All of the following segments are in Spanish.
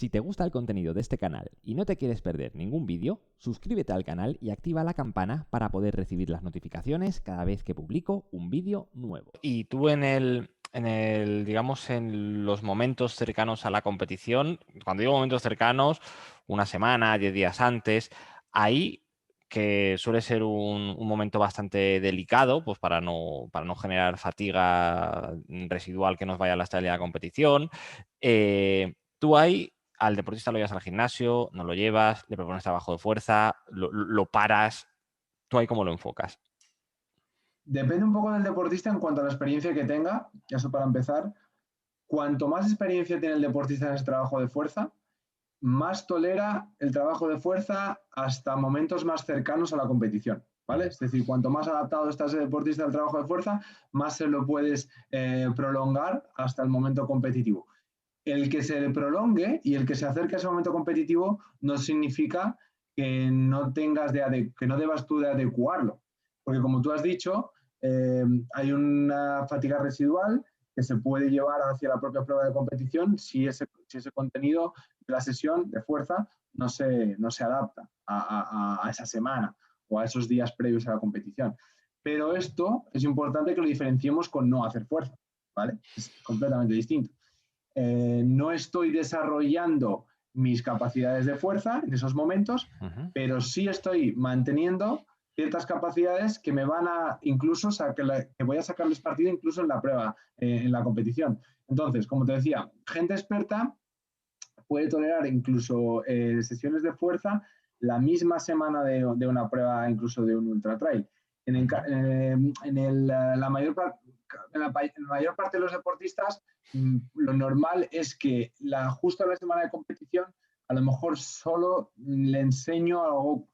Si te gusta el contenido de este canal y no te quieres perder ningún vídeo, suscríbete al canal y activa la campana para poder recibir las notificaciones cada vez que publico un vídeo nuevo. Y tú digamos, en los momentos cercanos a la competición, cuando digo momentos cercanos, una semana, 10 días antes, ahí que suele ser un momento bastante delicado, pues para no generar fatiga residual que nos vaya a la estabilidad de la competición. Tú ahí al deportista lo llevas al gimnasio, no lo llevas, le propones trabajo de fuerza, lo paras. ¿Tú ahí cómo lo enfocas? Depende un poco del deportista en cuanto a la experiencia que tenga, eso para empezar. Cuanto más experiencia tiene el deportista en ese trabajo de fuerza, más tolera el trabajo de fuerza hasta momentos más cercanos a la competición, ¿vale? Es decir, cuanto más adaptado está ese deportista al trabajo de fuerza, más se lo puedes prolongar hasta el momento competitivo. El que se prolongue y el que se acerque a ese momento competitivo no significa que no que no debas tú de adecuarlo, porque como tú has dicho, hay una fatiga residual que se puede llevar hacia la propia prueba de competición si ese contenido de la sesión de fuerza no se adapta a esa semana o a esos días previos a la competición. Pero esto es importante que lo diferenciemos con no hacer fuerza, ¿vale? Es completamente distinto. No estoy desarrollando mis capacidades de fuerza en esos momentos, pero sí estoy manteniendo ciertas capacidades que me van a incluso que voy a sacarles partido incluso en la prueba, en la competición. Entonces, como te decía, gente experta puede tolerar incluso sesiones de fuerza la misma semana de una prueba, incluso de un ultra trail. La mayor parte de los deportistas, lo normal es que justo la semana de competición, a lo mejor solo le enseño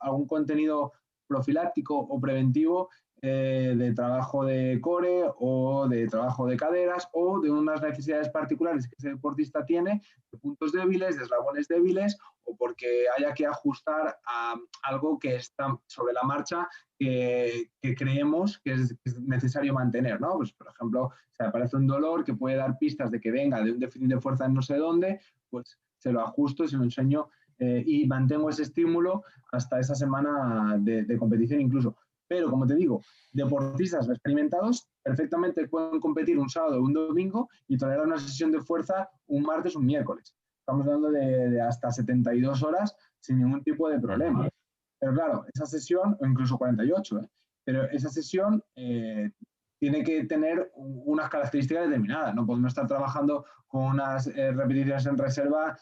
algún contenido profiláctico o preventivo de trabajo de core o de trabajo de caderas o de unas necesidades particulares que ese deportista tiene, de puntos débiles, de eslabones débiles, o porque haya que ajustar a algo que está sobre la marcha que creemos que es necesario mantener, ¿no? Pues, por ejemplo, si aparece un dolor que puede dar pistas de que venga de un déficit de fuerza en no sé dónde, pues se lo ajusto y se lo enseño y mantengo ese estímulo hasta esa semana de competición incluso. Pero, como te digo, deportistas experimentados perfectamente pueden competir un sábado o un domingo y tolerar una sesión de fuerza un martes o un miércoles. Estamos hablando de hasta 72 horas sin ningún tipo de problema. Pero claro, esa sesión, o incluso 48, pero esa sesión tiene que tener unas características determinadas. No podemos estar trabajando con unas repeticiones en reserva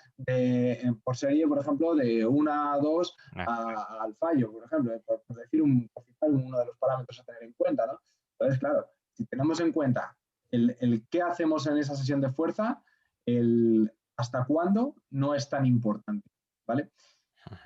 por serie, por ejemplo, de 1 a 2 al fallo, por ejemplo, por decir uno de los parámetros a tener en cuenta, ¿no? Entonces, claro, si tenemos en cuenta el qué hacemos en esa sesión de fuerza, el hasta cuándo no es tan importante, ¿vale?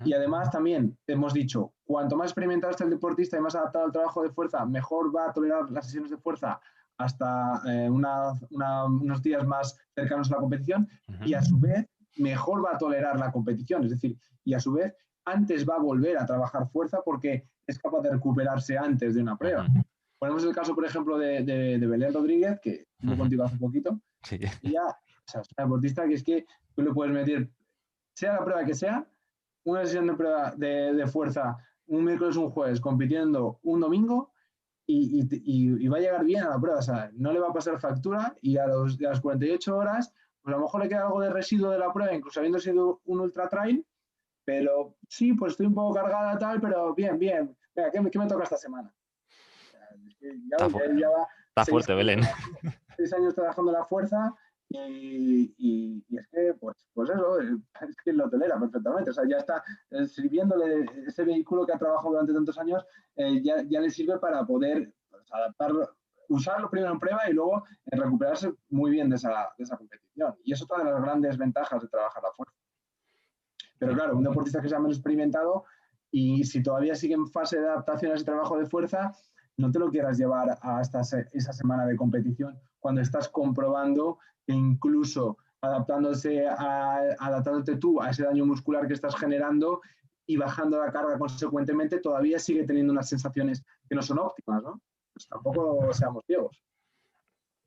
Y además también hemos dicho, cuanto más experimentado esté el deportista y más adaptado al trabajo de fuerza, mejor va a tolerar las sesiones de fuerza hasta unos días más cercanos a la competición y a su vez mejor va a tolerar la competición. Es decir, y a su vez antes va a volver a trabajar fuerza porque es capaz de recuperarse antes de una prueba. Ponemos el caso, por ejemplo, de Belén Rodríguez, que estuvo contigo hace poquito. Sí. Y ya, o sea, es una deportista que es que tú le puedes meter, sea la prueba que sea, una sesión de prueba de fuerza un miércoles o un jueves compitiendo un domingo y va a llegar bien a la prueba. O sea, no le va a pasar factura y a las 48 horas, pues a lo mejor le queda algo de residuo de la prueba, incluso habiendo sido un ultra trail, pero sí, pues estoy un poco cargada tal, pero bien, bien. Venga, ¿qué me toca esta semana? Está fuerte, Belén. 6 años trabajando la fuerza y es que, pues eso, es que lo tolera perfectamente. O sea, ya está sirviéndole ese vehículo que ha trabajado durante tantos años, ya le sirve para poder adaptarlo, usarlo primero en prueba y luego recuperarse muy bien de esa competición. Y es otra de las grandes ventajas de trabajar la fuerza. Pero claro, un deportista que sea menos experimentado y si todavía sigue en fase de adaptación a ese trabajo de fuerza, no te lo quieras llevar hasta esa semana de competición cuando estás comprobando que incluso adaptándote tú a ese daño muscular que estás generando y bajando la carga consecuentemente, todavía sigue teniendo unas sensaciones que no son óptimas, ¿no? Pues tampoco seamos ciegos.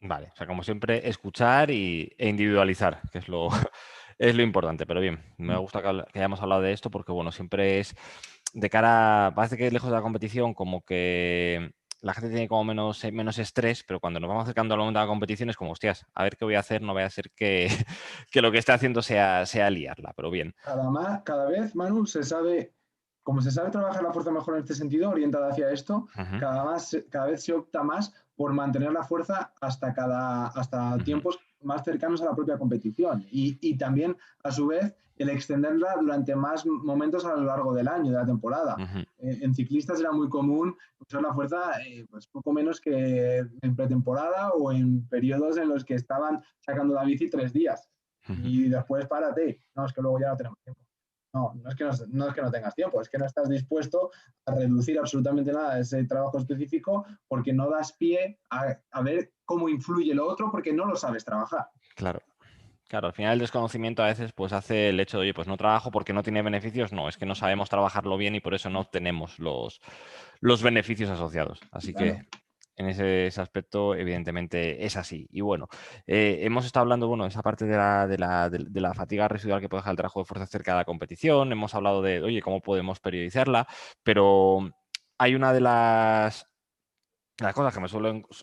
Vale, o sea, como siempre, escuchar e individualizar, que es lo es lo importante, pero bien, me gusta que hayamos hablado de esto porque, bueno, siempre es de cara, parece que lejos de la competición, como que la gente tiene como menos estrés, pero cuando nos vamos acercando al momento de la competición es como, hostias, a ver qué voy a hacer, no vaya a ser que, que lo que esté haciendo sea liarla, pero bien. Cada vez, Manu, como se sabe trabajar la fuerza mejor en este sentido, orientada hacia esto, Ujú, cada vez se opta más por mantener la fuerza hasta ujú, tiempos más cercanos a la propia competición. Y también, a su vez, el extenderla durante más momentos a lo largo del año, de la temporada. ujú. En ciclistas era muy común usar la fuerza pues poco menos que en pretemporada o en periodos en los que estaban sacando la bici 3 días Ujú. y después párate. No, es que luego ya no tenemos tiempo. No, no es que no tengas tiempo, es que no estás dispuesto a reducir absolutamente nada de ese trabajo específico porque no das pie a ver cómo influye lo otro porque no lo sabes trabajar. Claro. Claro, al final el desconocimiento a veces pues hace el hecho de, oye, pues no trabajo porque no tiene beneficios. No, es que no sabemos trabajarlo bien y por eso no obtenemos los beneficios asociados. Así que Claro. en ese aspecto, evidentemente, es así. Y bueno, hemos estado hablando, bueno, esa parte de la fatiga residual que puede dejar el trabajo de fuerza cerca de la competición. Hemos hablado de, oye, cómo podemos periodizarla, pero hay una de las cosas que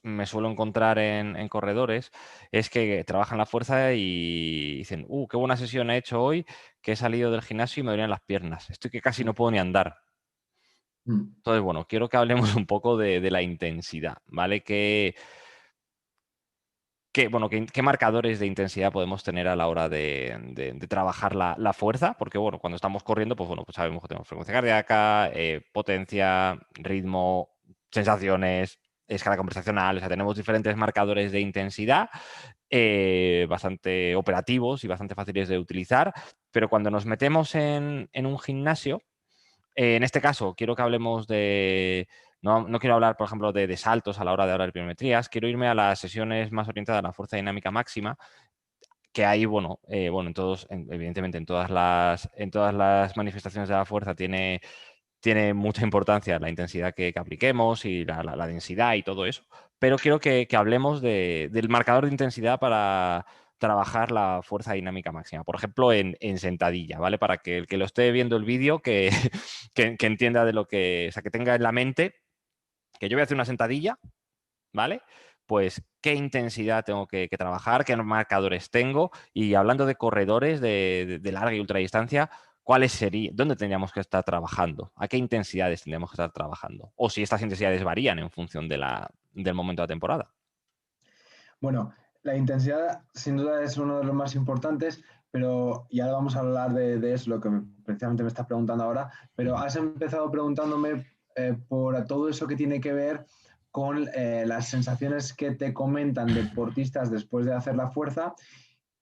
me suelo encontrar en corredores es que trabajan la fuerza y dicen, qué buena sesión he hecho hoy, que he salido del gimnasio y me dolían las piernas. Estoy que casi no puedo ni andar. Mm. Entonces, bueno, quiero que hablemos un poco de la intensidad, ¿vale? ¿Qué marcadores de intensidad podemos tener a la hora de trabajar la fuerza? Porque, bueno, cuando estamos corriendo, pues bueno, pues sabemos que tenemos frecuencia cardíaca, potencia, ritmo, sensaciones, escala conversacional, o sea, tenemos diferentes marcadores de intensidad bastante operativos y bastante fáciles de utilizar, pero cuando nos metemos en un gimnasio, en este caso, quiero que hablemos de. No quiero hablar, por ejemplo, de saltos a la hora de hablar de pliometrías. Quiero irme a las sesiones más orientadas a la fuerza dinámica máxima, que hay, evidentemente, en todas las manifestaciones de la fuerza tiene mucha importancia la intensidad que apliquemos y la densidad y todo eso. Pero quiero que hablemos del marcador de intensidad para trabajar la fuerza dinámica máxima. Por ejemplo, en sentadilla, ¿vale? Para que el que lo esté viendo el vídeo que entienda de lo que. O sea, que tenga en la mente que yo voy a hacer una sentadilla, ¿vale? Pues qué intensidad tengo que trabajar, qué marcadores tengo. Y hablando de corredores de larga y ultradistancia, ¿dónde tendríamos que estar trabajando? ¿A qué intensidades tendríamos que estar trabajando? O si estas intensidades varían en función del momento de la temporada. Bueno, la intensidad sin duda es uno de los más importantes, pero y ahora vamos a hablar de eso, lo que precisamente me estás preguntando ahora, pero has empezado preguntándome por todo eso que tiene que ver con las sensaciones que te comentan deportistas después de hacer la fuerza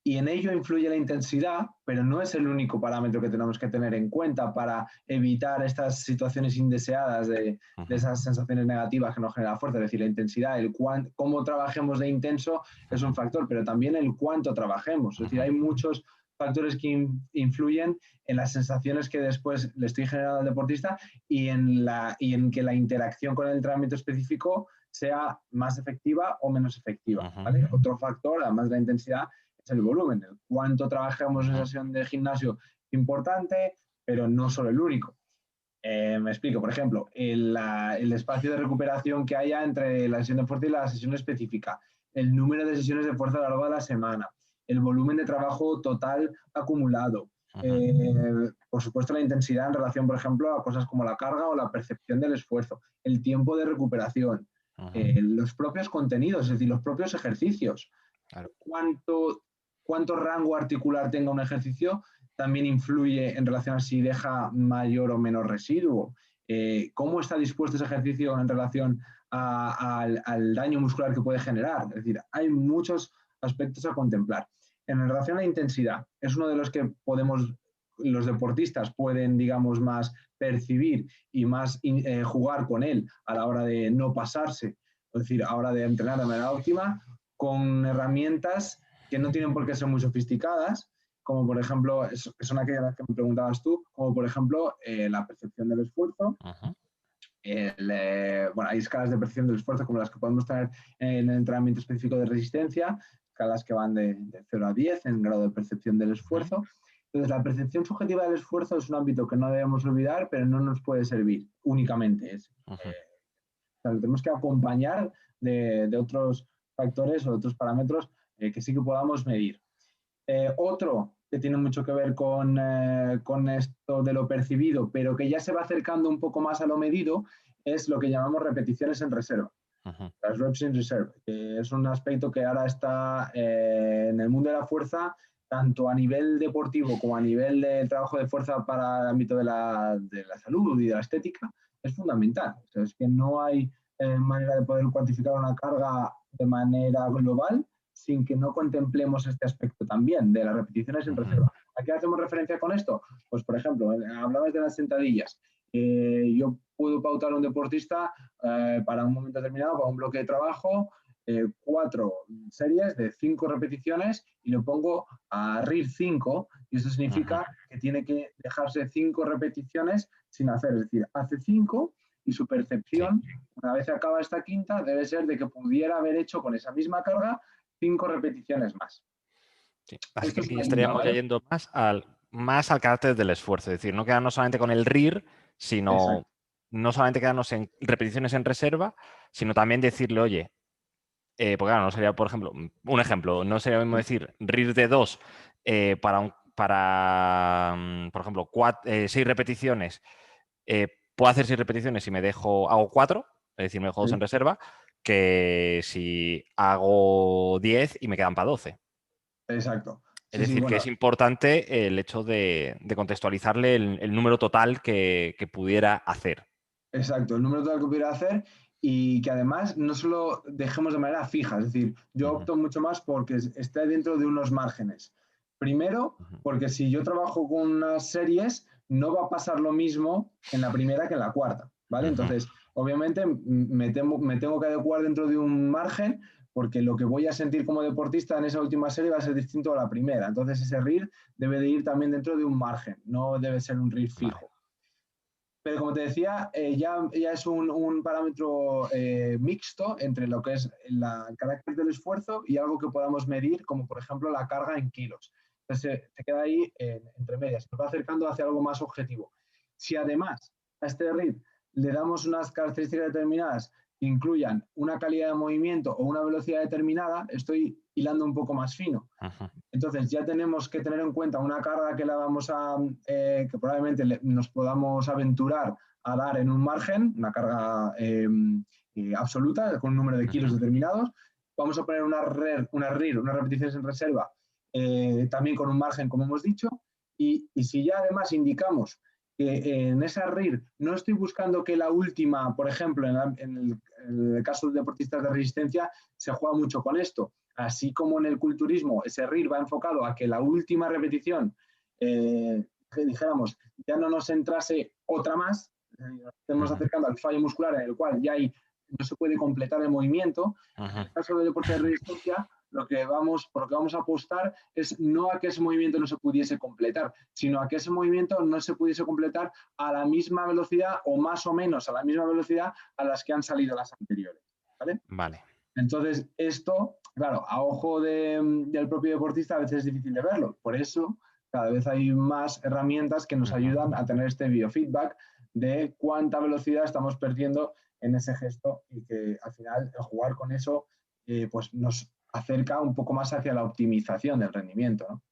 y en ello influye la intensidad, pero no es el único parámetro que tenemos que tener en cuenta para evitar estas situaciones indeseadas de Ujú, esas sensaciones negativas que nos genera la fuerza. Es decir, la intensidad, cómo trabajemos de intenso es un ujú, factor, pero también el cuánto trabajemos. Es decir, ujú, hay muchos factores que influyen en las sensaciones que después le estoy generando al deportista y en que la interacción con el entrenamiento específico sea más efectiva o menos efectiva. ujú, ¿Vale? Otro factor, además de la intensidad, es el volumen. El cuánto trabajamos en ujú, sesión de gimnasio es importante, pero no solo el único. Me explico, por ejemplo, el espacio de recuperación que haya entre la sesión de fuerza y la sesión específica, el número de sesiones de fuerza a lo largo de la semana, el volumen de trabajo total acumulado, ujú, por supuesto la intensidad en relación, por ejemplo, a cosas como la carga o la percepción del esfuerzo, el tiempo de recuperación, ujú. los propios contenidos, es decir, los propios ejercicios, Claro. cuánto rango articular tenga un ejercicio también influye en relación a si deja mayor o menor residuo. ¿Cómo está dispuesto ese ejercicio en relación al daño muscular que puede generar? Es decir, hay muchos aspectos a contemplar. En relación a la intensidad, es uno de los que los deportistas pueden, digamos, más percibir y más jugar con él a la hora de no pasarse, es decir, a la hora de entrenar de manera óptima, con herramientas que no tienen por qué ser muy sofisticadas, como por ejemplo, son aquellas que me preguntabas tú, como por ejemplo la percepción del esfuerzo. Ujú, Bueno, hay escalas de percepción del esfuerzo como las que podemos tener en el entrenamiento específico de resistencia, escalas que van de 0 a 10 en grado de percepción del esfuerzo. Entonces, la percepción subjetiva del esfuerzo es un ámbito que no debemos olvidar, pero no nos puede servir únicamente. O sea, lo tenemos que acompañar de otros factores o otros parámetros que sí que podamos medir. Otro que tiene mucho que ver con esto de lo percibido, pero que ya se va acercando un poco más a lo medido, es lo que llamamos repeticiones en reserva. Las reps in reserve, que es un aspecto que ahora está en el mundo de la fuerza, tanto a nivel deportivo como a nivel de trabajo de fuerza para el ámbito de la salud y de la estética, es fundamental. O sea, es que no hay manera de poder cuantificar una carga de manera global sin que no contemplemos este aspecto también de las repeticiones en reserva. ¿A qué hacemos referencia con esto? Pues, por ejemplo, hablabas de las sentadillas. Yo puedo pautar a un deportista para un momento determinado, para un bloque de trabajo, 4 series de 5 repeticiones y lo pongo a RIR 5 y eso significa que tiene que dejarse 5 repeticiones sin hacer, es decir, hace 5 y su percepción, una vez acaba esta quinta, debe ser de que pudiera haber hecho con esa misma carga 5 repeticiones más. Sí. Así que aquí estaríamos ya yendo más al carácter del esfuerzo, es decir, no quedarnos solamente con el RIR, sino no solamente quedarnos en repeticiones en reserva, sino también decirle, oye, porque claro, no sería, por ejemplo, un ejemplo, no sería lo mismo decir RIR de 2 por ejemplo, 6 repeticiones, puedo hacer 6 repeticiones y hago 4, es decir, me dejo 2 en reserva, que si hago 10 y me quedan para 12. Exacto. Es decir, que es importante el hecho de contextualizarle el número total que pudiera hacer. Exacto, el número total que pudiera hacer y que además no solo dejemos de manera fija, es decir, yo opto mucho más porque esté dentro de unos márgenes. Primero, porque si yo trabajo con unas series, no va a pasar lo mismo en la primera que en la cuarta, ¿vale? Entonces, obviamente me tengo que adecuar dentro de un margen porque lo que voy a sentir como deportista en esa última serie va a ser distinto a la primera. Entonces, ese RIR debe de ir también dentro de un margen, no debe ser un RIR fijo. Vale. Pero como te decía, ya es un parámetro mixto entre lo que es el carácter del esfuerzo y algo que podamos medir, como por ejemplo la carga en kilos. Entonces se queda ahí entre medias, nos va acercando hacia algo más objetivo. Si además a este RIR le damos unas características determinadas que incluyan una calidad de movimiento o una velocidad determinada, estoy hilando un poco más fino. Entonces ya tenemos que tener en cuenta una carga que que probablemente nos podamos aventurar a dar en un margen, una carga absoluta con un número de kilos determinados. Vamos a poner una RIR, unas repeticiones en reserva, también con un margen, como hemos dicho. Y si ya además indicamos que en esa RIR no estoy buscando que la última, por ejemplo, en el caso de deportistas de resistencia, se juega mucho con esto. Así como en el culturismo, ese RIR va enfocado a que la última repetición, que dijéramos, ya no nos entrase otra más, nos estemos acercando al fallo muscular en el cual ya no se puede completar el movimiento. En el caso del deporte de resistencia, por lo que vamos a apostar es no a que ese movimiento no se pudiese completar, sino a que ese movimiento no se pudiese completar a la misma velocidad o más o menos a la misma velocidad a las que han salido las anteriores. ¿Vale? Vale. Entonces, esto, claro, a ojo del propio deportista a veces es difícil de verlo. Por eso, cada vez hay más herramientas que nos ayudan a tener este biofeedback de cuánta velocidad estamos perdiendo en ese gesto y que al final el jugar con eso pues nos acerca un poco más hacia la optimización del rendimiento, ¿no?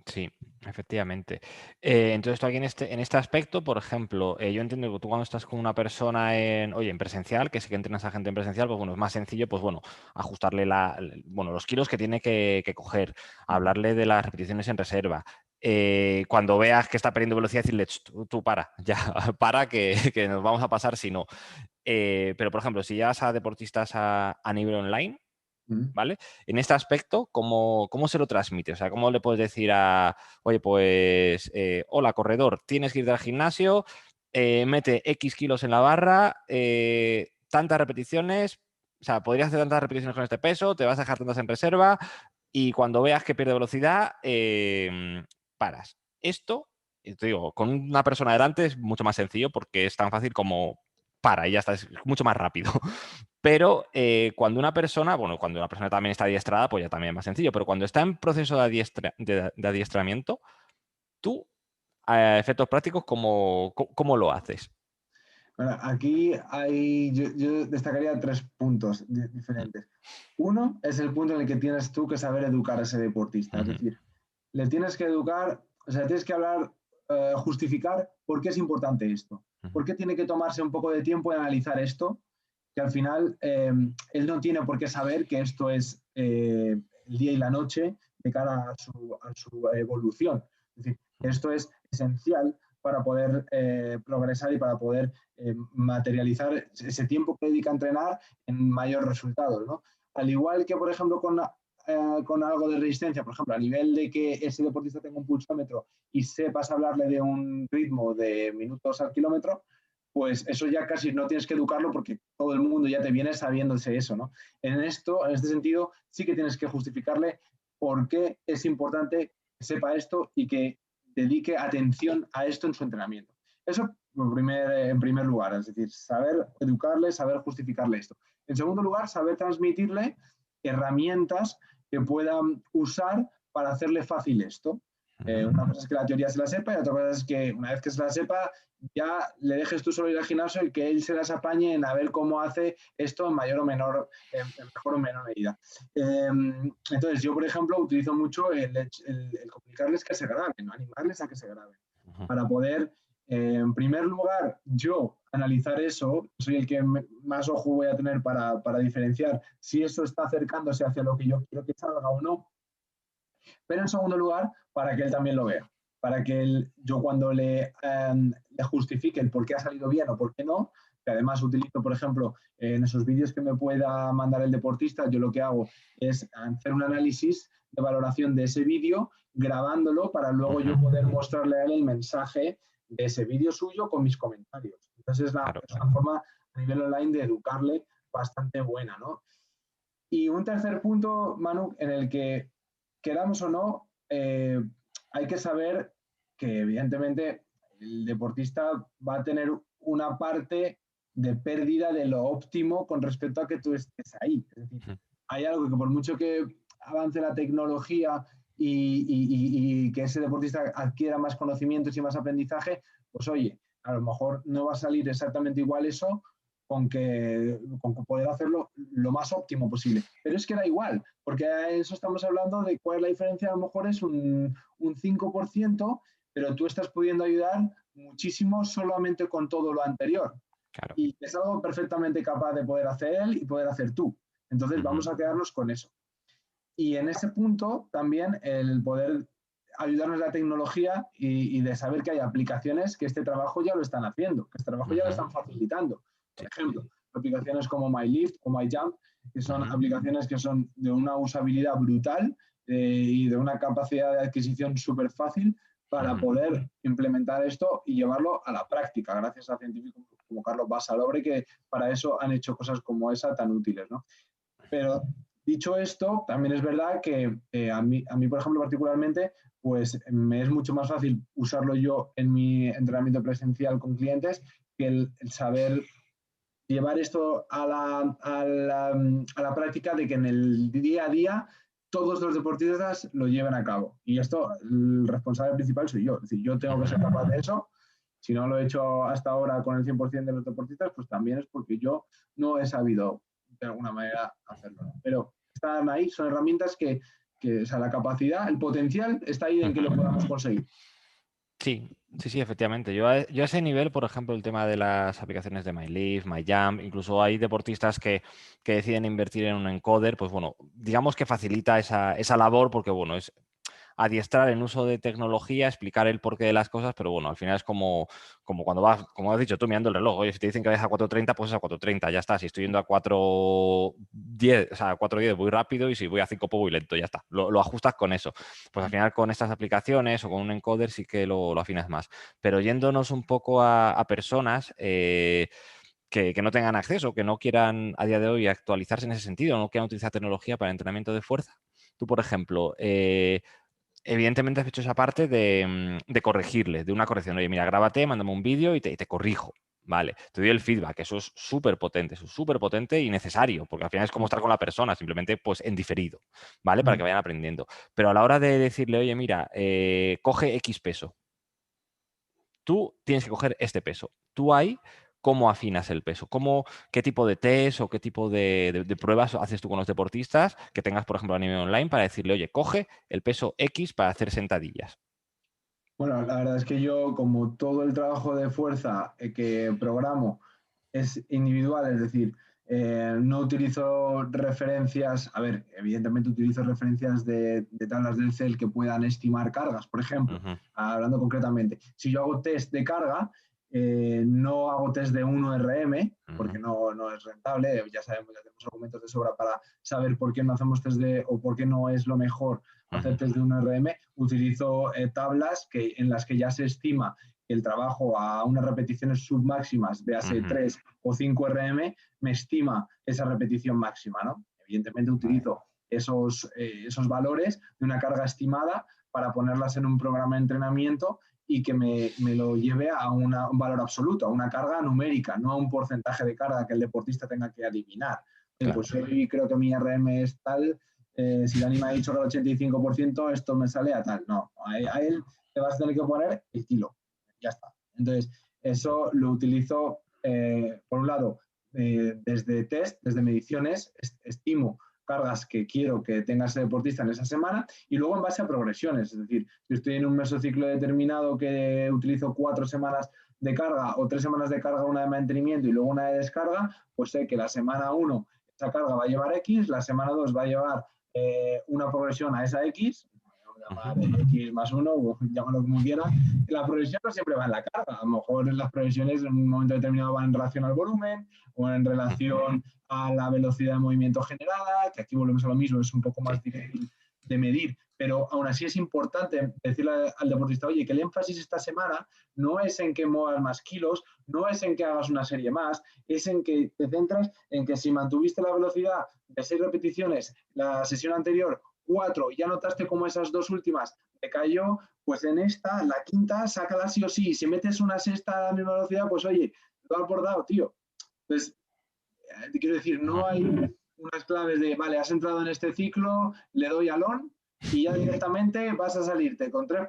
Sí, efectivamente. Entonces, tú aquí en este aspecto, por ejemplo, yo entiendo que tú cuando estás con una persona en presencial, que sí que entrenas a gente en presencial, pues bueno, es más sencillo, pues bueno, ajustarle los kilos que tiene que coger, hablarle de las repeticiones en reserva. Cuando veas que está perdiendo velocidad, decirle, tú para, ya, para que nos vamos a pasar si no. Pero, por ejemplo, si llevas a deportistas a nivel online, ¿vale? En este aspecto, ¿cómo se lo transmite? O sea, ¿cómo le puedes decir oye, pues, hola, corredor, tienes que ir al gimnasio, mete X kilos en la barra, tantas repeticiones, o sea, podrías hacer tantas repeticiones con este peso, te vas a dejar tantas en reserva y cuando veas que pierde velocidad, paras. Esto, te digo, con una persona delante es mucho más sencillo porque es tan fácil como para y ya está, es mucho más rápido. Pero cuando una persona también está adiestrada, pues ya también es más sencillo, pero cuando está en proceso de adiestramiento, tú, a efectos prácticos, ¿cómo lo haces? Bueno, aquí yo destacaría 3 puntos diferentes. Uno es el punto en el que tienes tú que saber educar a ese deportista. Es Ujú, decir, le tienes que educar, o sea, tienes que hablar, justificar por qué es importante esto. ujú. ¿Por qué tiene que tomarse un poco de tiempo en analizar esto? Que al final él no tiene por qué saber que esto es el día y la noche de cara a su evolución. Es decir, esto es esencial para poder progresar y para poder materializar ese tiempo que dedica a entrenar en mayores resultados, ¿no? Al igual que, por ejemplo, con algo de resistencia, por ejemplo, a nivel de que ese deportista tenga un pulsómetro y sepas hablarle de un ritmo de minutos al kilómetro, pues eso ya casi no tienes que educarlo porque todo el mundo ya te viene sabiéndose eso, ¿no? En este sentido, sí que tienes que justificarle por qué es importante que sepa esto y que dedique atención a esto en su entrenamiento. Eso en primer lugar, es decir, saber educarle, saber justificarle esto. En segundo lugar, saber transmitirle herramientas que puedan usar para hacerle fácil esto. Una cosa es que la teoría se la sepa y otra cosa es que una vez que se la sepa, ya le dejes tú solo ir al gimnasio y que él se las apañe en a ver cómo hace esto en mayor o menor, en mejor o menor medida. Entonces, yo, por ejemplo, utilizo mucho el comunicarles que se graben, ¿no? Animarles a que se graben, Ujú. para poder, en primer lugar, yo analizar eso, soy el que más ojo voy a tener para diferenciar si eso está acercándose hacia lo que yo quiero que salga o no, pero en segundo lugar, para que él también lo vea, para que yo cuando le justifique el por qué ha salido bien o por qué no, que además utilizo, por ejemplo, en esos vídeos que me pueda mandar el deportista, yo lo que hago es hacer un análisis de valoración de ese vídeo, grabándolo para luego yo poder mostrarle a él el mensaje de ese vídeo suyo con mis comentarios. Entonces Claro. es una forma a nivel online de educarle bastante buena, ¿no? Y un tercer punto, Manu, en el que queramos o no, hay que saber que evidentemente el deportista va a tener una parte de pérdida de lo óptimo con respecto a que tú estés ahí. Es decir, Ujú. hay algo que por mucho que avance la tecnología y que ese deportista adquiera más conocimientos y más aprendizaje, pues oye, a lo mejor no va a salir exactamente igual eso con que poder hacerlo lo más óptimo posible. Pero es que da igual, porque a eso estamos hablando de cuál es la diferencia, a lo mejor es un 5%, pero tú estás pudiendo ayudar muchísimo solamente con todo lo anterior. Claro. Y es algo perfectamente capaz de poder hacer él y poder hacer tú. Entonces vamos a quedarnos con eso. Y en ese punto también el poder ayudarnos la tecnología y de saber que hay aplicaciones que este trabajo ya lo están haciendo, que este trabajo ya lo Ujú. están facilitando. Por Sí. ejemplo, aplicaciones como MyLift o MyJump, que son Ujú. aplicaciones que son de una usabilidad brutal y de una capacidad de adquisición súper fácil para Ujú. poder implementar esto y llevarlo a la práctica, gracias a científicos como Carlos Basalobre, que para eso han hecho cosas como esa tan útiles, ¿no? Pero dicho esto, también es verdad que a mí, por ejemplo, particularmente, pues me es mucho más fácil usarlo yo en mi entrenamiento presencial con clientes que el saber llevar esto a la práctica de que en el día a día todos los deportistas lo lleven a cabo. Y esto, el responsable principal soy yo. Es decir, yo tengo que ser capaz de eso. Si no lo he hecho hasta ahora con el 100% de los deportistas, pues también es porque yo no he sabido de alguna manera hacerlo, ¿no? Pero están ahí, son herramientas o sea, la capacidad, el potencial está ahí en que lo podamos conseguir. Sí, sí, sí, efectivamente. Yo a ese nivel, por ejemplo, el tema de las aplicaciones de MyLift, MyJump, incluso hay deportistas que deciden invertir en un encoder, pues bueno, digamos que facilita esa labor porque, bueno, es adiestrar en uso de tecnología, explicar el porqué de las cosas, pero bueno, al final es como cuando vas, como has dicho tú, mirando el reloj. Oye, si te dicen que vayas a 4:30, pues es a 4:30, ya está. Si estoy yendo a 4:10, o sea, a 4:10 voy rápido y si voy a 5 pues voy lento, ya está. Lo ajustas con eso. Pues al final con estas aplicaciones o con un encoder sí que lo afinas más. Pero yéndonos un poco a personas que no tengan acceso, que no quieran a día de hoy actualizarse en ese sentido, no quieran utilizar tecnología para entrenamiento de fuerza. Tú, por ejemplo, evidentemente has hecho esa parte de corregirle, de una corrección. Oye, mira, grábate, mándame un vídeo y te corrijo. Vale, te doy el feedback, eso es súper potente y necesario, porque al final es como estar con la persona, simplemente pues en diferido, ¿vale? Para que vayan aprendiendo. Pero a la hora de decirle, oye, mira, coge X peso, tú tienes que coger este peso. Tú ahí, ¿cómo afinas el peso? ¿Qué tipo de test o qué tipo de pruebas haces tú con los deportistas que tengas, por ejemplo, a nivel online para decirle, oye, coge el peso X para hacer sentadillas? Bueno, la verdad es que yo, como todo el trabajo de fuerza que programo es individual, es decir, no utilizo referencias, a ver, evidentemente utilizo referencias de tablas del Excel que puedan estimar cargas, por ejemplo, hablando concretamente. Si yo hago test de carga, no hago test de 1RM, porque no es rentable, ya sabemos, ya tenemos argumentos de sobra para saber por qué no hacemos test o por qué no es lo mejor hacer test de 1RM, utilizo tablas en las que ya se estima que el trabajo a unas repeticiones submáximas, véase 3 o 5 RM, me estima esa repetición máxima, ¿no? Evidentemente utilizo esos valores de una carga estimada para ponerlas en un programa de entrenamiento y que me lo lleve a un valor absoluto, a una carga numérica, no a un porcentaje de carga que el deportista tenga que adivinar. Claro. Pues hoy creo que mi RM es tal, si Dani me ha dicho que el 85%, esto me sale a tal. No, a él te vas a tener que poner el kilo. Ya está. Entonces, eso lo utilizo, por un lado, desde test, desde mediciones, estimo cargas que quiero que tenga ese deportista en esa semana y luego en base a progresiones. Es decir, si estoy en un mesociclo determinado que utilizo 4 semanas de carga o 3 semanas de carga, una de mantenimiento y luego una de descarga, pues sé que la semana 1 esa carga va a llevar X, la semana 2 va a llevar una progresión a esa X, llamar X más 1, o llámalo como quiera, la progresión no siempre va en la carga, a lo mejor las progresiones en un momento determinado van en relación al volumen o en relación a la velocidad de movimiento generada, que aquí volvemos a lo mismo, es un poco más difícil de medir, pero aún así es importante decirle al deportista, oye, que el énfasis esta semana no es en que muevas más kilos, no es en que hagas una serie más, es en que te centras en que si mantuviste la velocidad de 6 repeticiones la sesión anterior, 4, y ya notaste como esas 2 últimas te cayó, pues en esta, la quinta, sácala sí o sí. Si metes una sexta a la misma velocidad, pues oye, lo has bordado, tío. Entonces, te quiero decir, no hay unas claves de, vale, has entrado en este ciclo, le doy al on y ya directamente vas a salirte con 3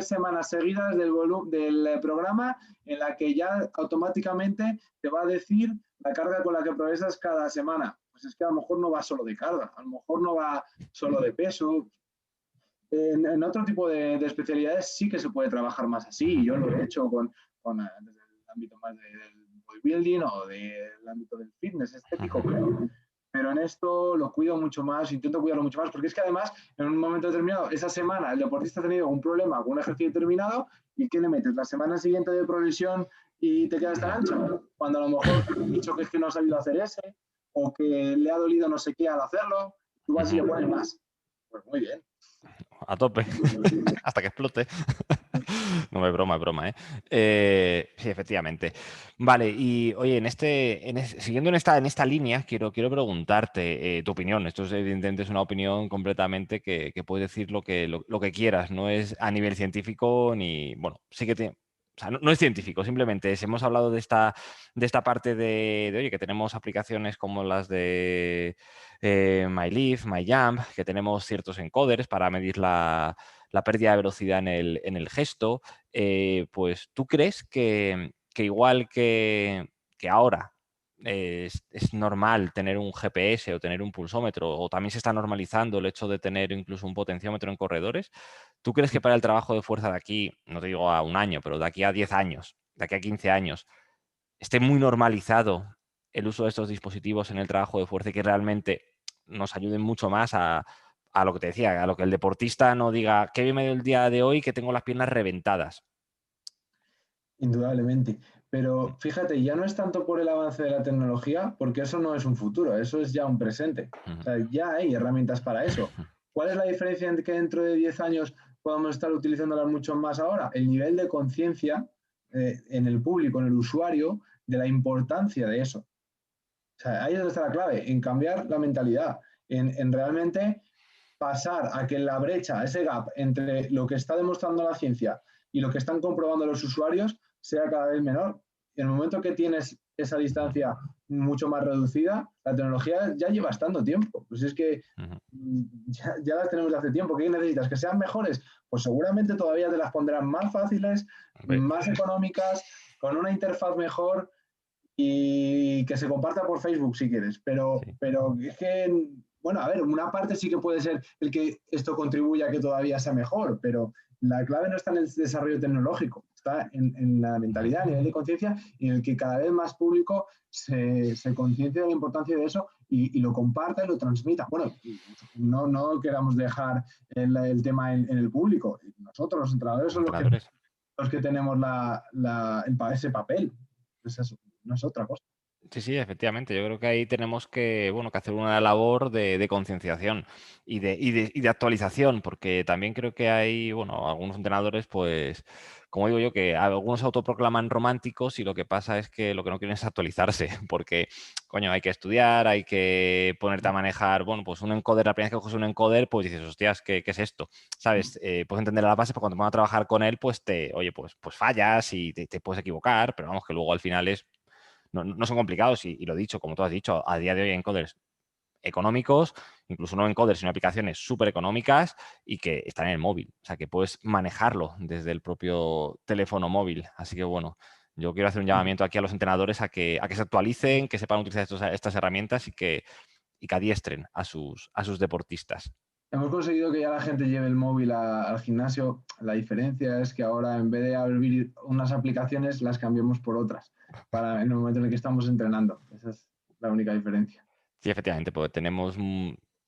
semanas seguidas del programa en la que ya automáticamente te va a decir la carga con la que progresas cada semana. Pues es que a lo mejor no va solo de carga, a lo mejor no va solo de peso. En otro tipo de especialidades sí que se puede trabajar más así. Yo lo he hecho desde el ámbito más del bodybuilding o del ámbito del fitness estético, pero en esto lo cuido mucho más, intento cuidarlo mucho más, porque es que además en un momento determinado, esa semana el deportista ha tenido un problema con un ejercicio determinado y ¿qué le metes? La semana siguiente de progresión y te quedas tan ancho, cuando a lo mejor te han dicho que es que no has sabido hacer ese o que le ha dolido no sé qué al hacerlo, tú vas y le pones más. Pues muy bien. A tope, hasta que explote. No, es broma, ¿eh? Sí, efectivamente. Vale, y oye, siguiendo en esta línea, quiero preguntarte tu opinión. Esto es, evidentemente, es una opinión completamente que puedes decir lo que quieras. No es a nivel científico ni, bueno, sí que tiene. O sea, no es científico, simplemente hemos hablado de esta parte de, oye, que tenemos aplicaciones como las de MyLift, MyJump, que tenemos ciertos encoders para medir la pérdida de velocidad en el gesto, pues ¿tú crees que igual que ahora es normal tener un GPS o tener un pulsómetro, o también se está normalizando el hecho de tener incluso un potenciómetro en corredores? ¿Tú crees que para el trabajo de fuerza de aquí, no te digo a un año, pero de aquí a 10 años, de aquí a 15 años, esté muy normalizado el uso de estos dispositivos en el trabajo de fuerza y que realmente nos ayuden mucho más a lo que te decía, a lo que el deportista no diga, qué bien me dio el día de hoy que tengo las piernas reventadas? Indudablemente. Pero fíjate, ya no es tanto por el avance de la tecnología, porque eso no es un futuro, eso es ya un presente. O sea, ya hay herramientas para eso. ¿Cuál es la diferencia entre que dentro de 10 años podamos estar utilizándolas mucho más ahora? El nivel de conciencia en el público, en el usuario, de la importancia de eso. O sea, ahí es donde está la clave, en cambiar la mentalidad, en realmente pasar a que la brecha, ese gap entre lo que está demostrando la ciencia y lo que están comprobando los usuarios sea cada vez menor. en el momento que tienes esa distancia mucho más reducida, la tecnología ya lleva estando tiempo. Pues es que ya las tenemos de hace tiempo. ¿Qué necesitas? ¿Que sean mejores? Pues seguramente todavía te las pondrán más fáciles, más económicas, con una interfaz mejor y que se comparta por Facebook si quieres. Pero es que, bueno, a ver, una parte sí que puede ser el que esto contribuya a que todavía sea mejor, pero la clave no está en el desarrollo tecnológico, está en la mentalidad, a nivel de conciencia, y en el que cada vez más público se conciencie de la importancia de eso y lo comparta y lo transmita. Bueno, no queramos dejar el tema en el público. Nosotros, los entrenadores, son los que tenemos ese papel. Pues eso, no es otra cosa. Sí, efectivamente. Yo creo que ahí tenemos que, bueno, que hacer una labor de concienciación y de actualización, porque también creo que hay, bueno, algunos entrenadores, pues, como digo yo, que algunos se autoproclaman románticos y lo que pasa es que lo que no quieren es actualizarse, porque, coño, hay que estudiar, hay que ponerte a manejar, bueno, pues un encoder, la primera vez que coges un encoder, pues dices, hostias, ¿qué es esto? ¿Sabes? Puedes entender la base, pero cuando te van a trabajar con él, pues pues fallas y te puedes equivocar, pero vamos, que luego al final no son complicados y lo dicho, como tú has dicho, a día de hoy hay encoders económicos, incluso no encoders, sino aplicaciones súper económicas y que están en el móvil. O sea, que puedes manejarlo desde el propio teléfono móvil. Así que, bueno, yo quiero hacer un llamamiento aquí a los entrenadores a que se actualicen, que sepan utilizar estas herramientas y que adiestren a sus deportistas. Hemos conseguido que ya la gente lleve el móvil al gimnasio. La diferencia es que ahora, en vez de abrir unas aplicaciones, las cambiamos por otras para en el momento en el que estamos entrenando. Esa es la única diferencia. Sí, efectivamente, porque tenemos...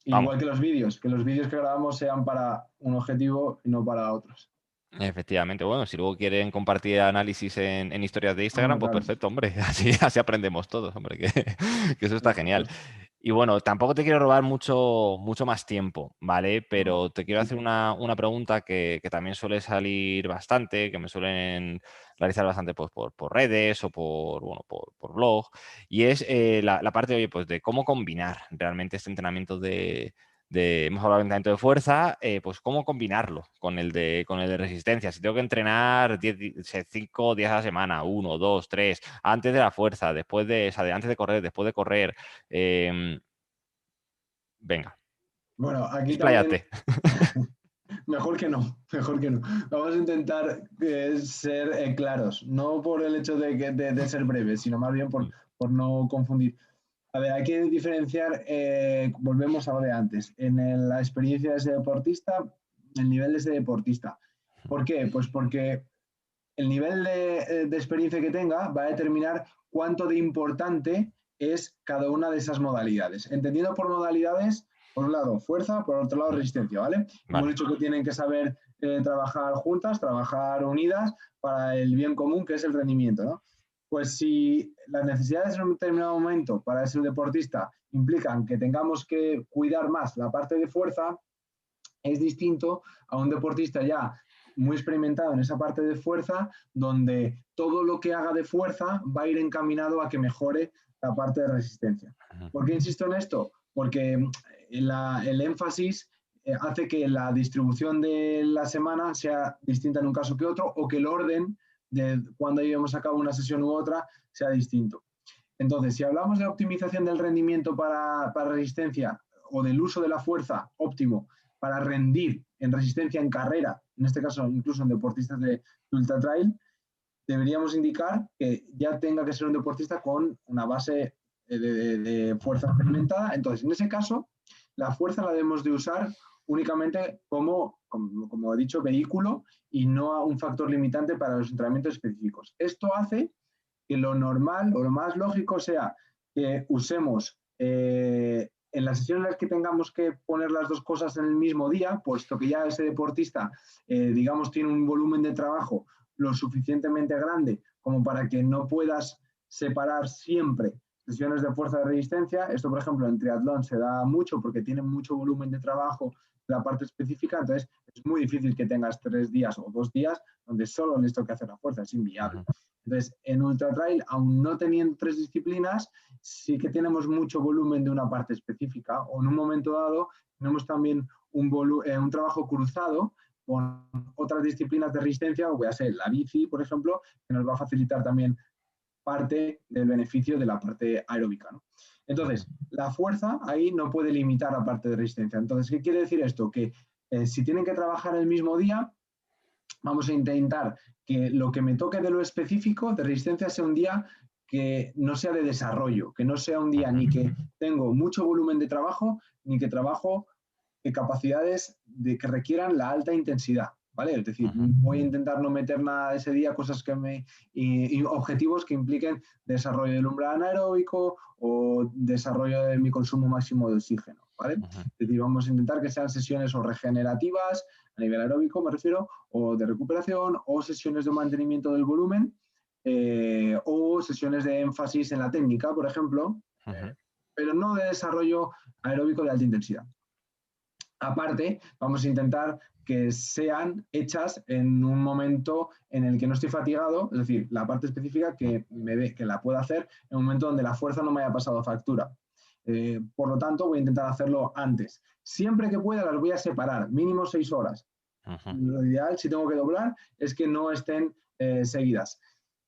Igual que los vídeos que grabamos sean para un objetivo y no para otros. Efectivamente, bueno, si luego quieren compartir análisis en historias de Instagram, pues Claro. perfecto, hombre, así aprendemos todos, hombre, que eso está genial. Y bueno, tampoco te quiero robar mucho más tiempo, ¿vale? Pero te quiero hacer una pregunta que también suele salir bastante, que me suelen realizar bastante pues, por redes o por blog, y es la parte, oye, pues de cómo combinar realmente este entrenamiento hemos hablado de entrenamiento de fuerza, pues cómo combinarlo con el de resistencia. Si tengo que entrenar 5 días a la semana, 1, 2, 3, antes de la fuerza, después antes de correr, después de correr. Venga, Bueno, aquí expláyate. también mejor que no. Vamos a intentar ser claros, no por el hecho de ser breves, sino más bien por no confundir. A ver, hay que diferenciar, volvemos a lo de antes, en la experiencia de ese deportista, el nivel de ese deportista. ¿Por qué? Pues porque el nivel de experiencia que tenga va a determinar cuánto de importante es cada una de esas modalidades. Entendiendo por modalidades, por un lado fuerza, por otro lado resistencia, ¿vale? Hemos dicho que tienen que saber trabajar juntas, trabajar unidas para el bien común, que es el rendimiento, ¿no? Pues si las necesidades en un determinado momento para ese deportista implican que tengamos que cuidar más la parte de fuerza, es distinto a un deportista ya muy experimentado en esa parte de fuerza, donde todo lo que haga de fuerza va a ir encaminado a que mejore la parte de resistencia. ¿Por qué insisto en esto? Porque el énfasis hace que la distribución de la semana sea distinta en un caso que otro, o que el orden de cuando llevemos a cabo una sesión u otra sea distinto. Entonces, si hablamos de optimización del rendimiento para resistencia o del uso de la fuerza óptimo para rendir en resistencia en carrera, en este caso incluso en deportistas de ultra trail, deberíamos indicar que ya tenga que ser un deportista con una base de fuerza experimentada. Entonces, en ese caso, la fuerza la debemos de usar únicamente como he dicho, vehículo y no un factor limitante para los entrenamientos específicos. Esto hace que lo normal o lo más lógico sea que usemos en las sesiones en las que tengamos que poner las dos cosas en el mismo día, puesto que ya ese deportista, digamos, tiene un volumen de trabajo lo suficientemente grande como para que no puedas separar siempre sesiones de fuerza de resistencia. Esto, por ejemplo, en triatlón se da mucho porque tiene mucho volumen de trabajo la parte específica, entonces es muy difícil que tengas 3 días o 2 días donde solo les toque hacer la fuerza, es inviable. Entonces, en ultra trail, aún no teniendo 3 disciplinas, sí que tenemos mucho volumen de una parte específica, o en un momento dado tenemos también un trabajo cruzado con otras disciplinas de resistencia, o voy a ser la bici, por ejemplo, que nos va a facilitar también parte del beneficio de la parte aeróbica, ¿no? Entonces, la fuerza ahí no puede limitar la parte de resistencia. Entonces, ¿qué quiere decir esto? Que si tienen que trabajar el mismo día, vamos a intentar que lo que me toque de lo específico de resistencia sea un día que no sea de desarrollo, que no sea un día ni que tengo mucho volumen de trabajo, ni que trabajo de capacidades que requieran la alta intensidad, ¿vale? Es decir, voy a intentar no meter nada ese día, cosas que y objetivos que impliquen desarrollo del umbral anaeróbico o desarrollo de mi consumo máximo de oxígeno, ¿vale? Es decir, vamos a intentar que sean sesiones o regenerativas, a nivel aeróbico me refiero, o de recuperación, o sesiones de mantenimiento del volumen, o sesiones de énfasis en la técnica, por ejemplo, pero no de desarrollo aeróbico de alta intensidad. Aparte, vamos a intentar que sean hechas en un momento en el que no estoy fatigado, es decir, la parte específica que la pueda hacer en un momento donde la fuerza no me haya pasado factura. Por lo tanto, voy a intentar hacerlo antes. Siempre que pueda las voy a separar, mínimo 6 horas. Lo ideal, si tengo que doblar, es que no estén seguidas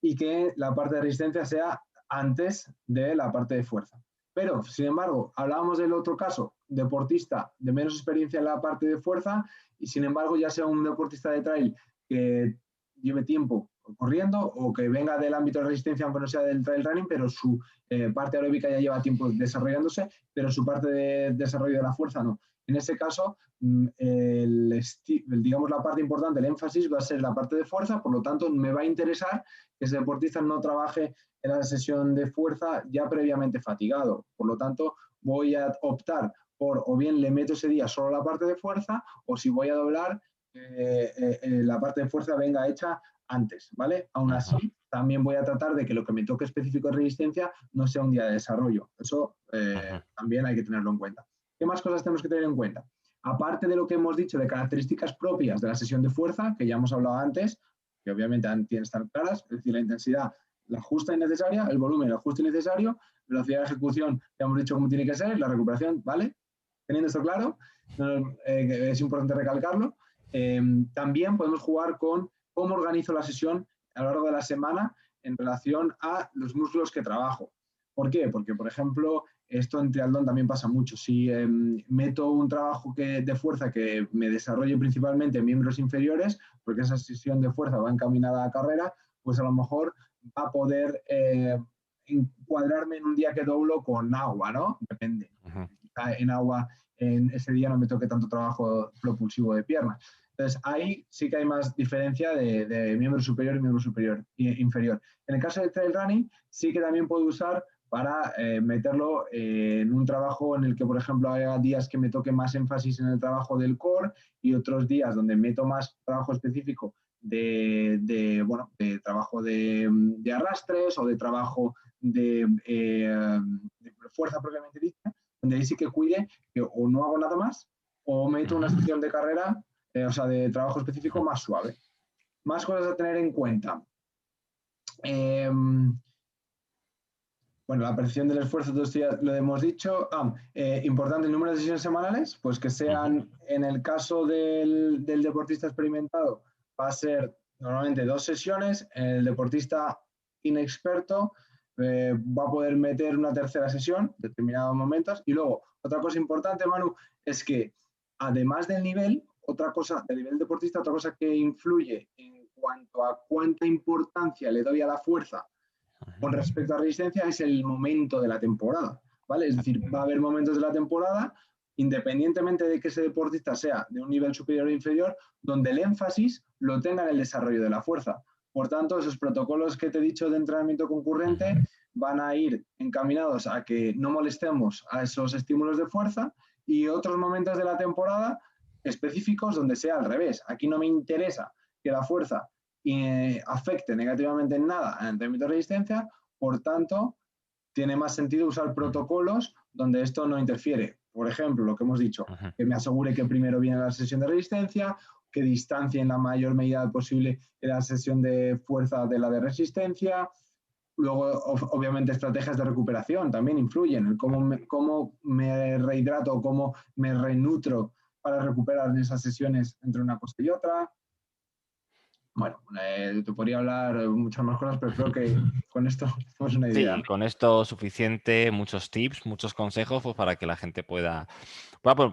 y que la parte de resistencia sea antes de la parte de fuerza. Pero, sin embargo, hablábamos del otro caso, deportista de menos experiencia en la parte de fuerza y, sin embargo, ya sea un deportista de trail que lleve tiempo corriendo o que venga del ámbito de resistencia, aunque no sea del trail running, pero su parte aeróbica ya lleva tiempo desarrollándose, pero su parte de desarrollo de la fuerza no. En ese caso, digamos, la parte importante, el énfasis va a ser la parte de fuerza, por lo tanto, me va a interesar que ese deportista no trabaje en la sesión de fuerza ya previamente fatigado. Por lo tanto, voy a optar por, o bien le meto ese día solo la parte de fuerza, o si voy a doblar, la parte de fuerza venga hecha antes, ¿vale? Aún así, también voy a tratar de que lo que me toque específico de resistencia no sea un día de desarrollo. Eso también hay que tenerlo en cuenta. ¿Qué más cosas tenemos que tener en cuenta? Aparte de lo que hemos dicho de características propias de la sesión de fuerza, que ya hemos hablado antes, que obviamente tienen que estar claras, es decir, la intensidad, la justa y necesaria, el volumen, el justo y necesario, velocidad de ejecución, ya hemos dicho cómo tiene que ser, la recuperación, ¿vale? Teniendo esto claro, es importante recalcarlo. También podemos jugar con cómo organizo la sesión a lo largo de la semana en relación a los músculos que trabajo. ¿Por qué? Porque, por ejemplo, esto en triatlón también pasa mucho. Si meto un trabajo de fuerza que me desarrolle principalmente en miembros inferiores, porque esa sesión de fuerza va encaminada a carrera, pues a lo mejor va a poder encuadrarme en un día que doblo con agua, ¿no? Depende. En agua, en ese día no me toque tanto trabajo propulsivo de piernas. Entonces, ahí sí que hay más diferencia de miembro superior y miembro inferior. En el caso del trail running, sí que también puedo usar para meterlo en un trabajo en el que, por ejemplo, haya días que me toque más énfasis en el trabajo del core y otros días donde meto más trabajo específico de trabajo de arrastres o de trabajo de fuerza propiamente dicha, donde ahí sí que cuide que o no hago nada más o meto una sesión de carrera, de trabajo específico más suave. Más cosas a tener en cuenta. Bueno, la percepción del esfuerzo, todo esto ya lo hemos dicho. Importante el número de sesiones semanales, pues que sean, en el caso del deportista experimentado, va a ser normalmente 2 sesiones. El deportista inexperto va a poder meter una tercera sesión en determinados momentos. Y luego, otra cosa importante, Manu, es que además del nivel, del nivel deportista, otra cosa que influye en cuanto a cuánta importancia le doy a la fuerza con respecto a resistencia es el momento de la temporada, ¿vale? Es decir, va a haber momentos de la temporada, independientemente de que ese deportista sea de un nivel superior o inferior, donde el énfasis lo tenga en el desarrollo de la fuerza. Por tanto, esos protocolos que te he dicho de entrenamiento concurrente van a ir encaminados a que no molestemos a esos estímulos de fuerza y otros momentos de la temporada específicos donde sea al revés. Aquí no me interesa que la fuerza afecte negativamente en nada en términos de resistencia, por tanto, tiene más sentido usar protocolos donde esto no interfiere. Por ejemplo, lo que hemos dicho, que me asegure que primero viene la sesión de resistencia, que distancie en la mayor medida posible la sesión de fuerza de la de resistencia. Luego, obviamente, estrategias de recuperación también influyen, en cómo me rehidrato, cómo me renutro para recuperar en esas sesiones entre una cosa y otra. Bueno, te podría hablar muchas más cosas, pero creo que con esto tenemos una idea. Sí, con esto suficiente, muchos tips, muchos consejos, pues para que la gente pueda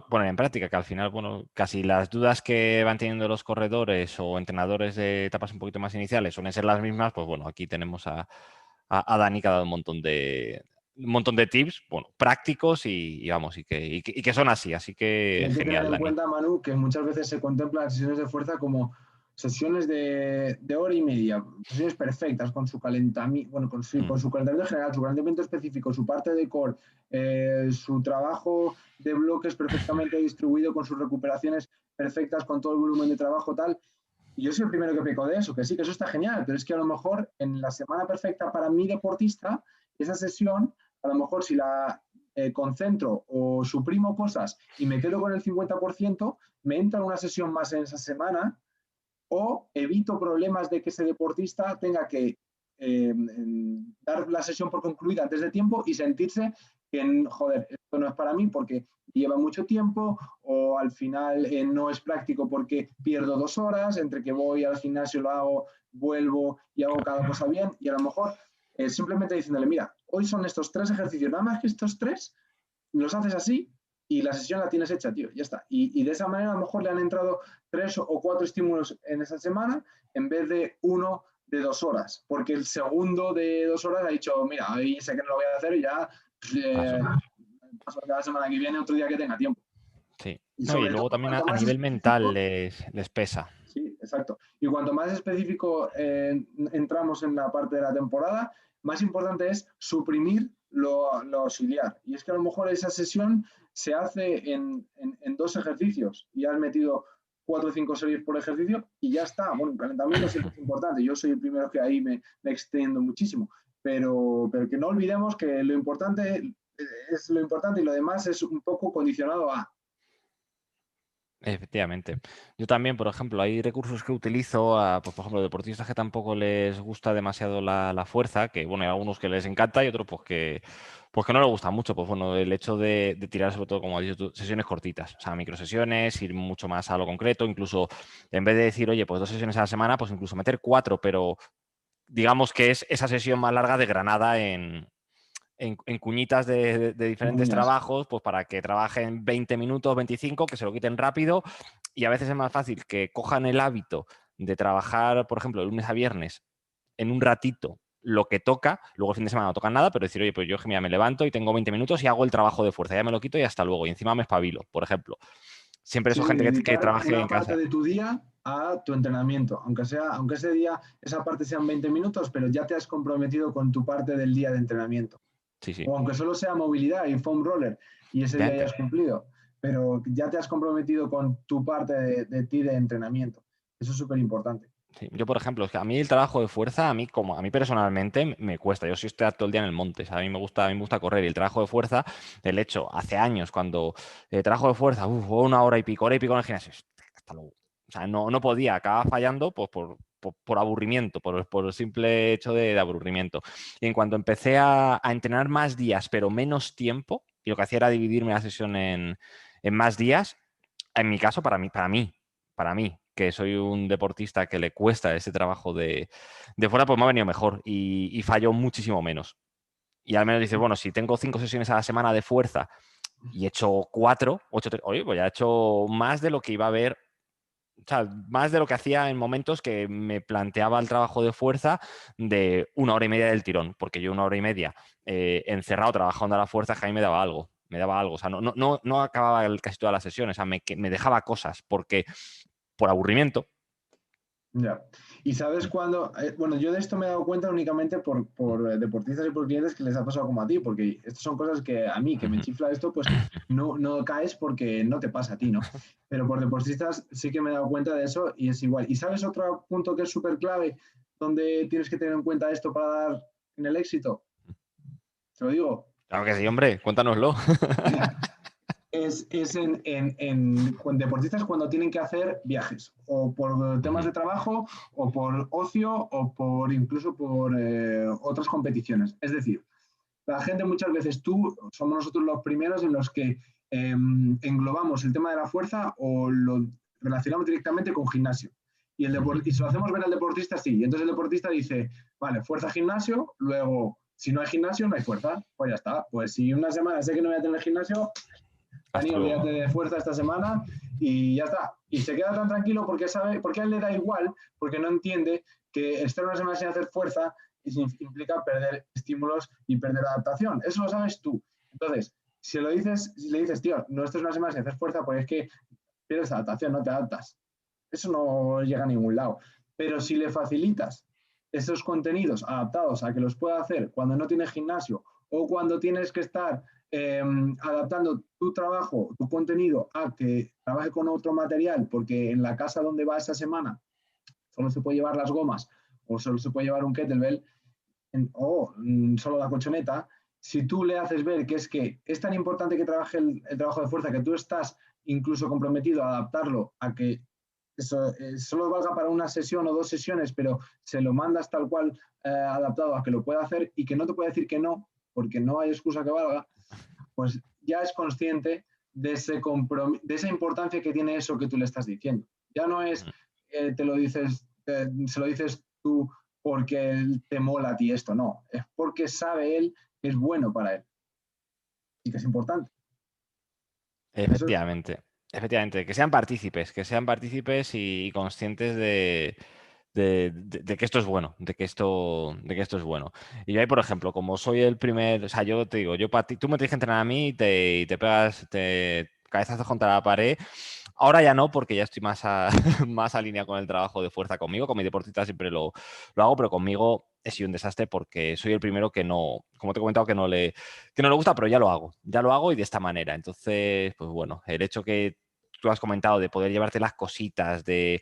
poner en práctica, que al final, bueno, casi las dudas que van teniendo los corredores o entrenadores de etapas un poquito más iniciales suelen ser las mismas, pues bueno, aquí tenemos a Dani que ha dado un montón de tips, bueno, prácticos y vamos, y que son así Y que hay que tener genial, en Dani. cuenta, Manu, que muchas veces se contemplan las sesiones de fuerza como sesiones de hora y media, sesiones perfectas con su calentamiento, bueno, con su calentamiento general, su calentamiento específico, su parte de core, su trabajo de bloques perfectamente distribuido con sus recuperaciones perfectas, con todo el volumen de trabajo tal. Y yo soy el primero que peco de eso, que sí, que eso está genial, pero es que a lo mejor en la semana perfecta para mi deportista, esa sesión, a lo mejor si la concentro o suprimo cosas y me quedo con el 50%, me entra una sesión más en esa semana o evito problemas de que ese deportista tenga que dar la sesión por concluida antes de tiempo y sentirse que, joder, esto no es para mí porque lleva mucho tiempo o al final no es práctico porque pierdo 2 horas entre que voy al gimnasio, lo hago, vuelvo y hago cada cosa bien y a lo mejor simplemente diciéndole, mira, hoy son estos 3 ejercicios, nada más que estos 3 los haces así y la sesión la tienes hecha, tío, ya está. Y de esa manera a lo mejor le han entrado 3 o 4 estímulos en esa semana en vez de uno de 2 horas, porque el segundo de 2 horas ha dicho, mira, hoy sé que no lo voy a hacer y ya Paso. paso cada semana que viene otro día que tenga tiempo. Sí. Y No, y sobre todo, luego también cuanto a más nivel mental específico, les pesa. sí, exacto. Y cuanto más específico entramos en la parte de la temporada, más importante es suprimir lo auxiliar. Y es que a lo mejor esa sesión se hace en 2 ejercicios y has metido 4 o 5 series por ejercicio y ya está. Bueno, el calentamiento siempre es importante. Yo soy el primero que ahí me extiendo muchísimo. Pero que no olvidemos que lo importante es lo importante y lo demás es un poco condicionado a. Efectivamente. Yo también, por ejemplo, hay recursos que utilizo, pues, por ejemplo, deportistas que tampoco les gusta demasiado la fuerza, que bueno, hay algunos que les encanta y otros pues que no les gusta mucho. Pues bueno, el hecho de tirar, sobre todo, como has dicho tú, sesiones cortitas, o sea, microsesiones, ir mucho más a lo concreto, incluso en vez de decir, oye, pues 2 sesiones a la semana, pues incluso meter 4, pero digamos que es esa sesión más larga de Granada en cuñitas de diferentes Cuñas. trabajos, pues para que trabajen 20 minutos, 25, que se lo quiten rápido. Y a veces es más fácil que cojan el hábito de trabajar, por ejemplo, de lunes a viernes en un ratito lo que toca, luego el fin de semana no tocan nada, pero decir, oye, pues yo mira, me levanto y tengo 20 minutos y hago el trabajo de fuerza, ya me lo quito y hasta luego. Y encima me espabilo, por ejemplo. Siempre Sí, eso sí, gente que dedicar trabaje una en parte casa. de tu día a tu entrenamiento, aunque ese día, esa parte sean 20 minutos, pero ya te has comprometido con tu parte del día de entrenamiento. Sí, sí, O aunque solo sea movilidad y foam roller y ese día ya efectivamente. has cumplido, pero ya te has comprometido con tu parte de ti de entrenamiento. Eso es súper importante. Sí, yo, por ejemplo, es que a mí el trabajo de fuerza, a mí personalmente me cuesta. Yo sí estoy todo el día en el monte, ¿sabes? A mí me gusta correr y el trabajo de fuerza, el hecho, hace años, cuando trabajo de fuerza, una hora y pico en el gimnasio, hasta luego. O sea, no podía, acababa fallando pues, por aburrimiento, por el simple hecho de aburrimiento. Y en cuanto empecé a entrenar más días, pero menos tiempo, y lo que hacía era dividirme la sesión en más días, en mi caso, para mí, que soy un deportista que le cuesta ese trabajo de fuera, pues me ha venido mejor y fallo muchísimo menos. Y al menos dices, bueno, si tengo 5 sesiones a la semana de fuerza y he hecho 4, oye, pues ya he hecho más de lo que iba a ver, o sea, más de lo que hacía en momentos que me planteaba el trabajo de fuerza de 1 hora y media del tirón, porque yo 1 hora y media encerrado trabajando a la fuerza, que a mí me daba algo, o sea, no acababa casi todas las sesiones, o sea, me dejaba cosas, porque por aburrimiento. Ya. Y sabes cuándo, bueno, yo de esto me he dado cuenta únicamente por deportistas y por clientes que les ha pasado como a ti, porque estas son cosas que a mí, que me chifla esto, pues no caes porque no te pasa a ti, ¿no? Pero por deportistas sí que me he dado cuenta de eso y es igual. ¿Y sabes otro punto que es súper clave donde tienes que tener en cuenta esto para dar en el éxito? Te lo digo. Claro que sí, hombre, cuéntanoslo. Es con deportistas cuando tienen que hacer viajes, o por temas de trabajo, o por ocio, o por incluso por otras competiciones. Es decir, la gente muchas veces, somos nosotros los primeros en los que englobamos el tema de la fuerza o lo relacionamos directamente con gimnasio. Y si lo hacemos ver al deportista, sí. Y entonces el deportista dice, vale, fuerza, gimnasio, luego, si no hay gimnasio, no hay fuerza. Pues ya está. Pues si una semana sé que no voy a tener gimnasio, Dani, olvídate de fuerza esta semana y ya está. Y se queda tan tranquilo porque sabe, porque a él le da igual, porque no entiende que estar una semana sin hacer fuerza implica perder estímulos y perder adaptación. Eso lo sabes tú. Entonces, si le dices, tío, no estés una semana sin hacer fuerza, pues es que pierdes adaptación, no te adaptas. Eso no llega a ningún lado. Pero si le facilitas esos contenidos adaptados a que los pueda hacer cuando no tienes gimnasio o cuando tienes que estar adaptando tu trabajo, tu contenido a que trabaje con otro material, porque en la casa donde va esa semana solo se puede llevar las gomas o solo se puede llevar un kettlebell o solo la colchoneta, si tú le haces ver que es tan importante que trabaje el trabajo de fuerza que tú estás incluso comprometido a adaptarlo a que eso solo valga para una sesión o 2 sesiones, pero se lo mandas tal cual adaptado a que lo pueda hacer y que no te puede decir que no, porque no hay excusa que valga, pues ya es consciente de esa importancia que tiene eso que tú le estás diciendo. Ya no es, se lo dices tú porque te mola a ti esto, no. Es porque sabe él que es bueno para él y que es importante. Efectivamente, efectivamente, que sean partícipes y conscientes de que esto es bueno, de que esto es bueno. Y yo ahí, por ejemplo, como soy el primer, o sea, yo te digo, tú me tienes que entrenar a mí y te pegas cabezazos contra la pared. Ahora ya no, porque ya estoy más alineado con el trabajo de fuerza conmigo. Con mi deportista siempre lo hago, pero conmigo he sido un desastre porque soy el primero que no, como te he comentado, que no le gusta, pero ya lo hago y de esta manera. Entonces, pues bueno, el hecho que tú has comentado de poder llevarte las cositas, de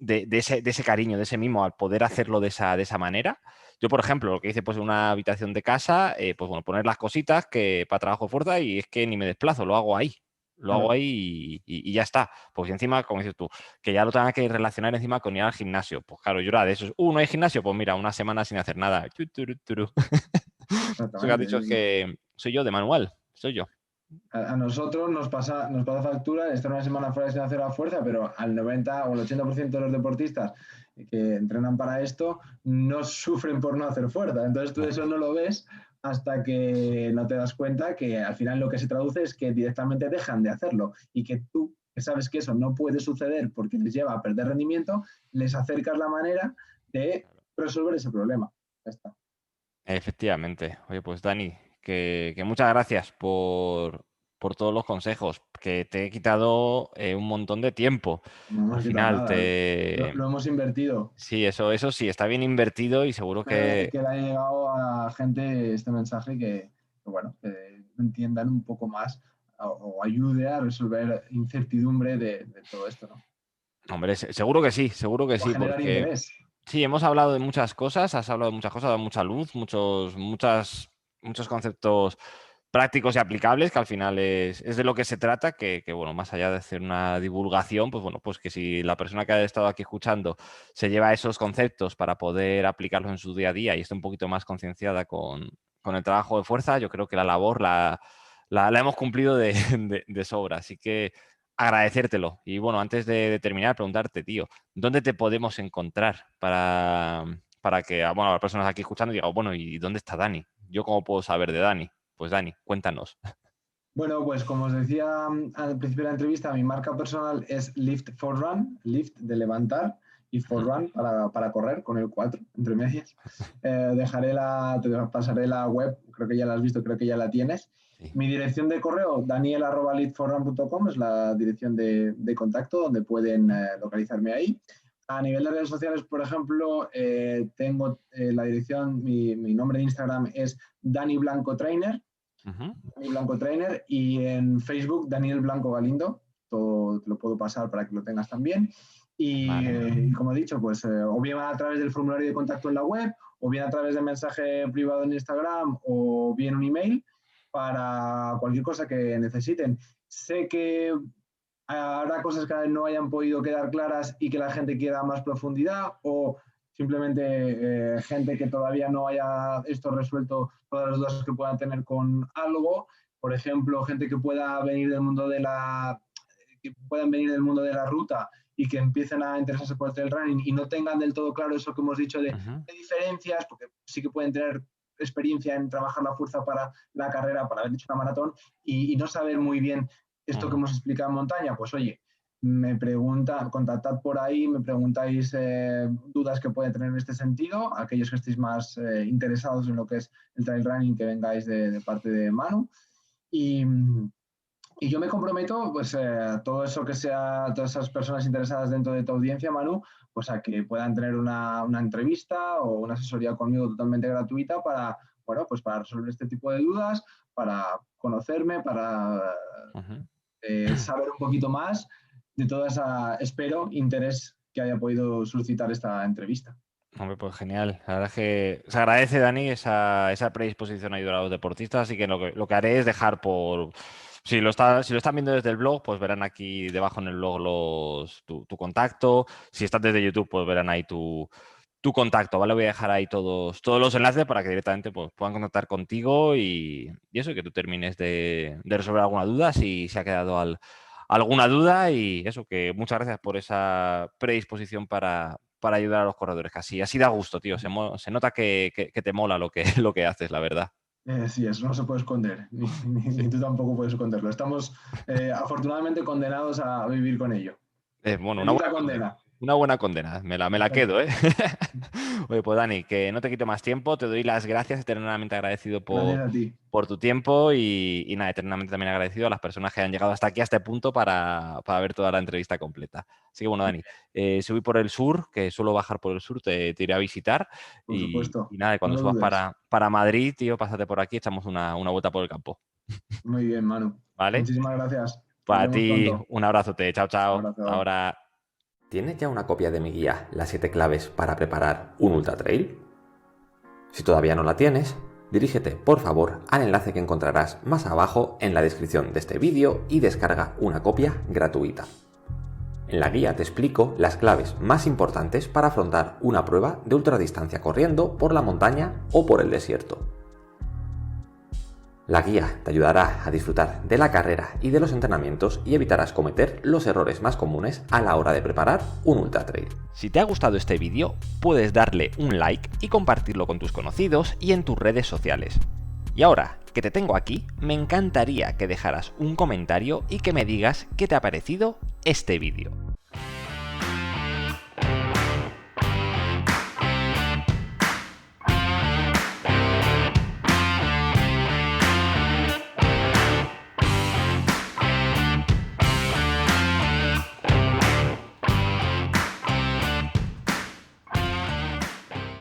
ese cariño, de ese mimo, al poder hacerlo de esa manera. Yo, por ejemplo, lo que hice pues en una habitación de casa, pues bueno, poner las cositas que para trabajo de fuerza y es que ni me desplazo, lo hago ahí. Lo hago ahí y ya está. Pues encima, como dices tú, que ya lo tenga que relacionar encima con ir al gimnasio. Pues claro, yo era de esos. ¿No hay gimnasio? Pues mira, una semana sin hacer nada. Eso que has dicho es que soy yo de manual, soy yo. A nosotros nos pasa factura estar una semana fuera sin hacer la fuerza, pero al 90 o el 80% de los deportistas que entrenan para esto no sufren por no hacer fuerza. Entonces tú eso no lo ves hasta que no te das cuenta que al final lo que se traduce es que directamente dejan de hacerlo y que tú, que sabes que eso no puede suceder porque les lleva a perder rendimiento, les acercas la manera de resolver ese problema. Ya está. Efectivamente. Oye, pues Dani, que muchas gracias por todos los consejos, que te he quitado un montón de tiempo. No Al hemos quitado final, nada, lo hemos invertido. sí, eso sí, está bien invertido y seguro que... Que le haya llegado a gente este mensaje que entiendan un poco más o ayude a resolver incertidumbre de todo esto, ¿no? Hombre, seguro que O a sí, generar porque interés. sí, hemos hablado de muchas cosas, has hablado de muchas cosas, has dado mucha luz, muchos conceptos prácticos y aplicables, que al final es de lo que se trata, bueno, más allá de hacer una divulgación, pues bueno, pues que si la persona que ha estado aquí escuchando se lleva esos conceptos para poder aplicarlos en su día a día y esté un poquito más concienciada con el trabajo de fuerza, yo creo que la labor la hemos cumplido de sobra. Así que agradecértelo. Y bueno, antes de terminar, preguntarte, tío, ¿dónde te podemos encontrar para que, bueno, las personas aquí escuchando digan, bueno, ¿y dónde está Dani? ¿Yo cómo puedo saber de Dani? Pues Dani, cuéntanos. Bueno, pues como os decía al principio de la entrevista, mi marca personal es Lift for Run, Lift de levantar y for Run para correr con el 4 entre medias. Te pasaré la web, creo que ya la has visto, creo que ya la tienes. Sí. Mi dirección de correo, daniel@liftforrun.com, es la dirección de contacto donde pueden localizarme ahí. A nivel de redes sociales, por ejemplo, tengo la dirección, mi nombre de Instagram es Dani Blanco Trainer. Dani Blanco Trainer, y en Facebook Daniel Blanco Galindo, todo te lo puedo pasar para que lo tengas también. Y como he dicho, pues o bien a través del formulario de contacto en la web, o bien a través de mensaje privado en Instagram, o bien un email para cualquier cosa que necesiten. Sé que habrá cosas que no hayan podido quedar claras y que la gente quiera más profundidad, o simplemente gente que todavía no haya esto resuelto todas las dudas que puedan tener con algo. Por ejemplo, gente que puedan venir del mundo de la ruta y que empiecen a interesarse por el trail running y no tengan del todo claro eso que hemos dicho de diferencias, porque sí que pueden tener experiencia en trabajar la fuerza para la carrera, para haber hecho una maratón, y no saber muy bien esto que hemos explicado en montaña. Pues oye, me preguntan, contactad por ahí, me preguntáis dudas que pueden tener en este sentido, aquellos que estéis más interesados en lo que es el trail running, que vengáis de parte de Manu. Y yo me comprometo, pues, a todo eso que sea, todas esas personas interesadas dentro de tu audiencia, Manu, pues a que puedan tener una entrevista o una asesoría conmigo totalmente gratuita para, bueno, pues para resolver este tipo de dudas, para conocerme, para saber un poquito más de toda esa, espero, interés que haya podido suscitar esta entrevista. Hombre, pues genial. La verdad es que se agradece, Dani, esa predisposición a ayudar a los deportistas, así que lo que haré es dejar por... Si lo están viendo desde el blog, pues verán aquí debajo en el blog tu contacto. Si estás desde YouTube, pues verán ahí tu contacto, ¿vale? Voy a dejar ahí todos los enlaces para que directamente pues, puedan contactar contigo y eso, que tú termines de resolver alguna duda, si se ha quedado alguna duda, y eso, que muchas gracias por esa predisposición para ayudar a los corredores, que así da gusto, tío. Se nota que te mola lo que haces, la verdad. Sí, eso no se puede esconder, ni tú tampoco puedes esconderlo. Estamos afortunadamente condenados a vivir con ello. Bueno, una buena condena, me la quedo, ¿eh? Oye, pues Dani, que no te quito más tiempo, te doy las gracias, eternamente agradecido por tu tiempo y nada, eternamente también agradecido a las personas que han llegado hasta aquí, a este punto, para ver toda la entrevista completa. Así que bueno, Dani, si voy por el sur, que suelo bajar por el sur, te iré a visitar. Por supuesto. Y nada, cuando subas para Madrid, tío, pásate por aquí, echamos una vuelta por el campo. Muy bien, Manu. ¿Vale? Muchísimas gracias. Para ti, pronto. Un abrazote. Chao, chao. Un abrazo. Ahora. ¿Tienes ya una copia de mi guía, las 7 claves para preparar un ultra trail? Si todavía no la tienes, dirígete por favor al enlace que encontrarás más abajo en la descripción de este vídeo y descarga una copia gratuita. En la guía te explico las claves más importantes para afrontar una prueba de ultradistancia corriendo por la montaña o por el desierto. La guía te ayudará a disfrutar de la carrera y de los entrenamientos y evitarás cometer los errores más comunes a la hora de preparar un ultra trail. Si te ha gustado este vídeo, puedes darle un like y compartirlo con tus conocidos y en tus redes sociales. Y ahora que te tengo aquí, me encantaría que dejaras un comentario y que me digas qué te ha parecido este vídeo.